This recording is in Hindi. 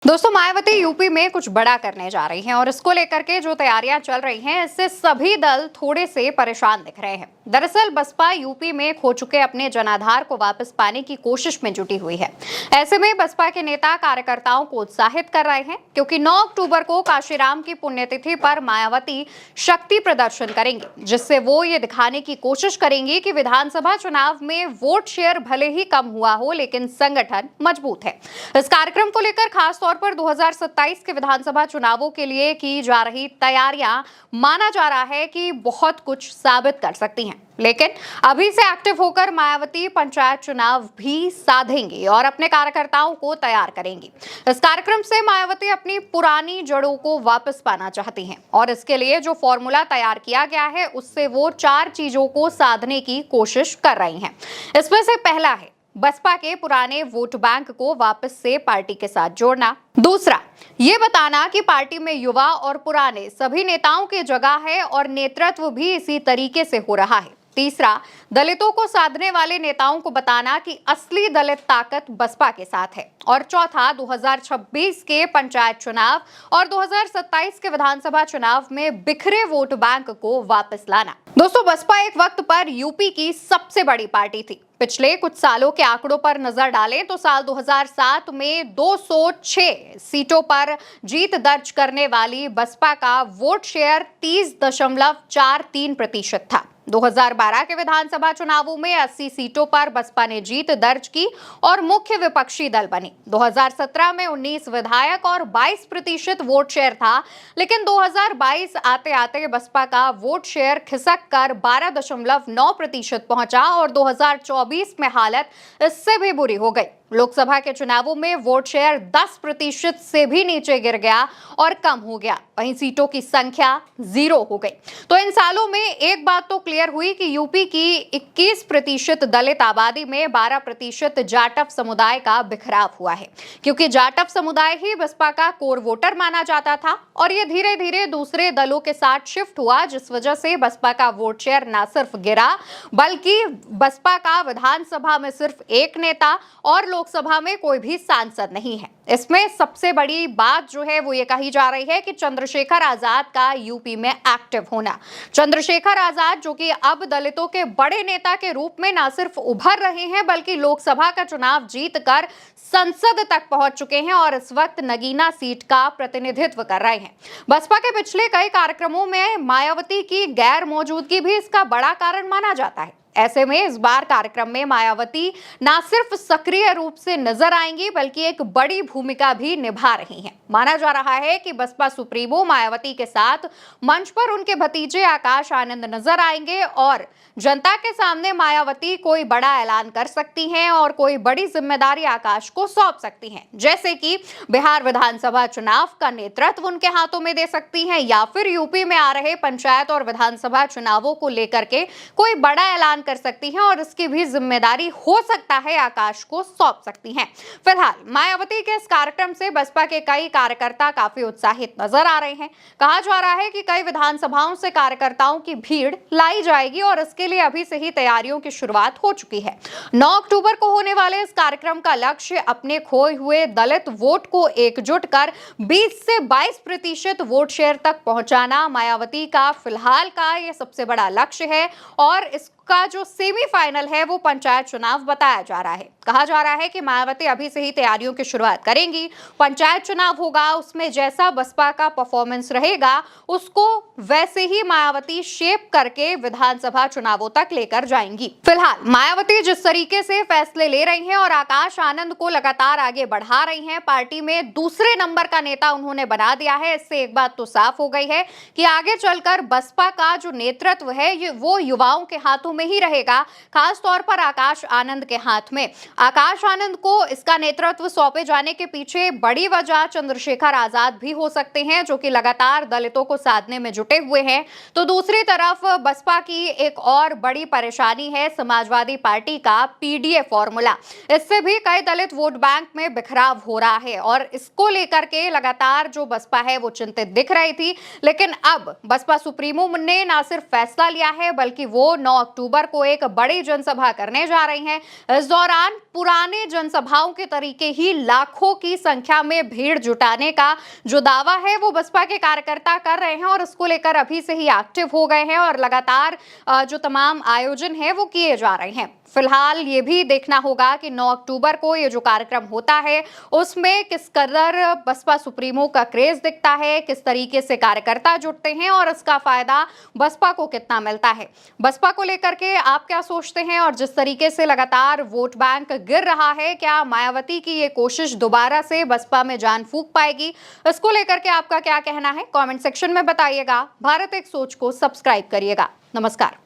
दोस्तों मायावती यूपी में कुछ बड़ा करने जा रही हैं और इसको लेकर के जो तैयारियां चल रही हैं इससे सभी दल थोड़े से परेशान दिख रहे हैं। दरअसल बसपा यूपी में खो चुके अपने जनाधार को वापस पाने की कोशिश में जुटी हुई है। ऐसे में बसपा के नेता कार्यकर्ताओं को उत्साहित कर रहे हैं क्योंकि 9 अक्टूबर को काशीराम की पुण्यतिथि पर मायावती शक्ति प्रदर्शन करेंगी, जिससे वो ये दिखाने की कोशिश करेंगी कि विधानसभा चुनाव में वोट शेयर भले ही कम हुआ हो लेकिन संगठन मजबूत है। इस कार्यक्रम को लेकर खास तौर पर 2027 के विधानसभा चुनावों के लिए की जा रही तैयारियां माना जा रहा है कि बहुत कुछ साबित कर सकती हैं। लेकिन अभी से एक्टिव होकर मायावती पंचायत चुनाव भी साधेंगी और अपने कार्यकर्ताओं को तैयार करेंगी। इस कार्यक्रम से मायावती अपनी पुरानी जड़ों को वापस पाना चाहती हैं और इसके लिए जो फॉर्मूला तैयार किया गया है उससे वो 4 चीजों को साधने की कोशिश कर रही हैं। इसमें से पहला है बसपा के पुराने वोट बैंक को वापस से पार्टी के साथ जोड़ना। दूसरा, ये बताना कि पार्टी में युवा और पुराने सभी नेताओं की जगह है और नेतृत्व भी इसी तरीके से हो रहा है। तीसरा, दलितों को साधने वाले नेताओं को बताना कि असली दलित ताकत बसपा के साथ है। और चौथा, 2026 के पंचायत चुनाव और 2027 के विधानसभा चुनाव में बिखरे वोट बैंक को वापस लाना। दोस्तों, बसपा एक वक्त पर यूपी की सबसे बड़ी पार्टी थी। पिछले कुछ सालों के आंकड़ों पर नजर डालें तो साल 2007 में 206 सीटों पर जीत दर्ज करने वाली बसपा का वोट शेयर 30.43% था। 2012 के विधानसभा चुनावों में 80 सीटों पर बसपा ने जीत दर्ज की और मुख्य विपक्षी दल बनी। 2017 में 19 विधायक और 22% वोट शेयर था, लेकिन 2022 आते आते बसपा का वोट शेयर खिसक कर 12.9% पहुंचा और 2024 में हालत इससे भी बुरी हो गई। लोकसभा के चुनावों में वोट शेयर 10% से भी नीचे गिर गया और कम हो गया। वहीं सीटों की संख्या 0 हो गई। तो इन सालों में एक बात तो क्लियर हुई कि यूपी की 21% दलित आबादी में 12% जाटव समुदाय का बिखराव हुआ है, क्योंकि जाटव समुदाय ही बसपा का कोर वोटर माना जाता था और ये धीरे धीरे दूसरे दलों के साथ शिफ्ट हुआ, जिस वजह से बसपा का वोट शेयर न सिर्फ गिरा बल्कि बसपा का विधानसभा में सिर्फ एक नेता और लोकसभा में कोई भी सांसद नहीं है। इसमें सबसे बड़ी बात जो है वो ये कही जा रही है कि चंद्रशेखर आजाद का यूपी में एक्टिव होना। चंद्रशेखर आजाद जो कि अब दलितों के बड़े नेता के रूप में न सिर्फ उभर रहे हैं बल्कि लोकसभा का चुनाव जीतकर संसद तक पहुंच चुके हैं और इस वक्त नगीना सीट का प्रतिनिधित्व कर रहे हैं। बसपा के पिछले कई कार्यक्रमों में मायावती की गैर मौजूदगी भी इसका बड़ा कारण माना जाता है। ऐसे में इस बार कार्यक्रम में मायावती न सिर्फ सक्रिय रूप से नजर आएंगी बल्कि एक बड़ी भूमिका भी निभा रही हैं। माना जा रहा है कि बसपा सुप्रीमो मायावती के साथ मंच पर उनके भतीजे आकाश आनंद नजर आएंगे और जनता के सामने मायावती कोई बड़ा ऐलान कर सकती हैं और कोई बड़ी जिम्मेदारी आकाश को सौंप सकती हैं, जैसे कि बिहार विधानसभा चुनाव का नेतृत्व उनके हाथों में दे सकती हैं या फिर यूपी में आ रहे पंचायत और विधानसभा चुनावों को लेकर के कोई बड़ा ऐलान कर सकती हैं और इसकी भी जिम्मेदारी हो सकता है आकाश को सौंप सकती हैं। फिलहाल मायावती के इस कार्यक्रम से बसपा के कई कार्यकर्ता काफी उत्साहित नजर आ रहे हैं। कहा जा रहा है कि कई विधानसभाओं से कार्यकर्ताओं की भीड़ लाई जाएगी और इसके लिए अभी से ही तैयारियों की शुरुआत हो चुकी है। 9 अक्टूबर को होने वाले इस कार्यक्रम का लक्ष्य अपने खोए हुए दलित वोट को एकजुट कर 20 से 22% वोट शेयर तक पहुंचाना मायावती का फिलहाल का यह सबसे बड़ा लक्ष्य है और इसका जो सेमीफाइनल है वो पंचायत चुनाव बताया जा रहा है। कहा जा रहा है कि मायावती अभी से ही तैयारियों की शुरुआत करेंगी। पंचायत चुनाव होगा, उसमें जैसा बसपा का परफॉर्मेंस रहेगा उसको वैसे ही मायावती शेप करके विधानसभा चुनावों तक लेकर जाएंगी। फिलहाल मायावती जिस तरीके से फैसले ले रही हैं और आकाश आनंद को लगातार आगे बढ़ा रही हैं, पार्टी में दूसरे नंबर का नेता उन्होंने बना दिया है। इससे एक बात तो साफ हो गई है कि आगे चलकर बसपा का जो नेतृत्व है वो युवाओं के हाथों में ही रहेगा, खास तौर पर आकाश आनंद के हाथ में। आकाश आनंद को इसका नेतृत्व सौंपे जाने के पीछे बड़ी वजह चंद्रशेखर आजाद भी हो सकते हैं, जो कि लगातार दलितों को साधने में जुटे हुए हैं। तो दूसरी तरफ बसपा की एक और बड़ी परेशानी है समाजवादी पार्टी का पीडीए फॉर्मूला। इससे भी कई दलित वोट बैंक में बिखराव हो रहा है और इसको लेकर के लगातार जो बसपा है वो चिंतित दिख रही थी, लेकिन अब बसपा सुप्रीमो ने न सिर्फ फैसला लिया है बल्कि वो 9 अक्टूबर अक्टूबर को एक बड़ी जनसभा करने जा रही हैं। इस दौरान पुराने जनसभाओं के तरीके ही लाखों की संख्या में भीड़ जुटाने का जो दावा है वो बसपा के कार्यकर्ता कर रहे हैं और इसको लेकर अभी से ही एक्टिव हो गए हैं और लगातार जो तमाम आयोजन है वो किए जा रहे हैं। फिलहाल ये भी देखना होगा कि 9 अक्टूबर को ये जो कार्यक्रम होता है उसमें किस कदर बसपा सुप्रीमो का क्रेज दिखता है, किस तरीके से कार्यकर्ता जुटते हैं और इसका फायदा बसपा को कितना मिलता है। बसपा को लेकर के आप क्या सोचते हैं? और जिस तरीके से लगातार वोट बैंक गिर रहा है, क्या मायावती की ये कोशिश दोबारा से बसपा में जान फूंक पाएगी? इसको लेकर के आपका क्या कहना है? कमेंट सेक्शन में बताइएगा। भारत एक सोच को सब्सक्राइब करिएगा। नमस्कार।